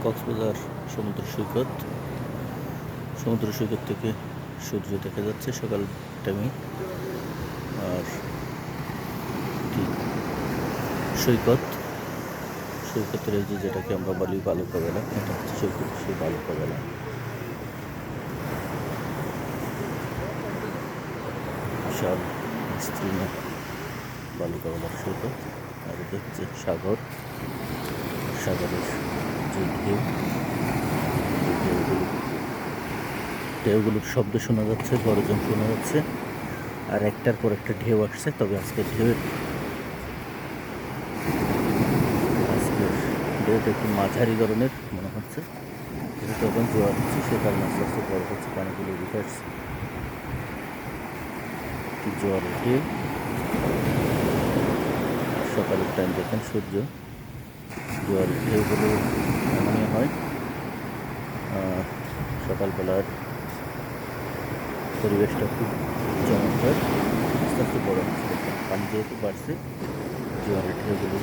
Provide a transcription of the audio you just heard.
কক্সবাজার সমুদ্র সৈকত। সমুদ্র সৈকত থেকে সূর্য দেখা যাচ্ছে সকাল টাইমে। আর সৈকত সৈকতের এই যে যেটাকে আমরা বলি বালুকা বেলা, এটা হচ্ছে সৈকত সেই বালুকা বেলা। বিশাল বিস্তীর্ণ বালুকা বেলার সৈকত। আর এটা হচ্ছে সাগর, সাগরের যে ঢেউগুলোর শব্দ শোনা যাচ্ছে, গর্জন শোনা যাচ্ছে। আর একটার পর একটা ঢেউ আসছে, তবে আজকের ঢেউটা একটু মাঝারি ধরনের মনে হচ্ছে। যেহেতু এখন জোয়ার হচ্ছে, সে কারণে আস্তে আস্তে বড় হচ্ছে, পানিগুলো উঠে আসছে। জোয়ারের ঢেউ, সকালের টাইম দেখেন সূর্য, জোয়ারের ঢেউগুলো এমনই হয়। সকালবেলার পরিবেশটা খুব চমৎকার। আস্তে আস্তে বড় হচ্ছে, দেখেন পানি যেহেতু বাড়ছে, জোয়ারের ঢেউগুলো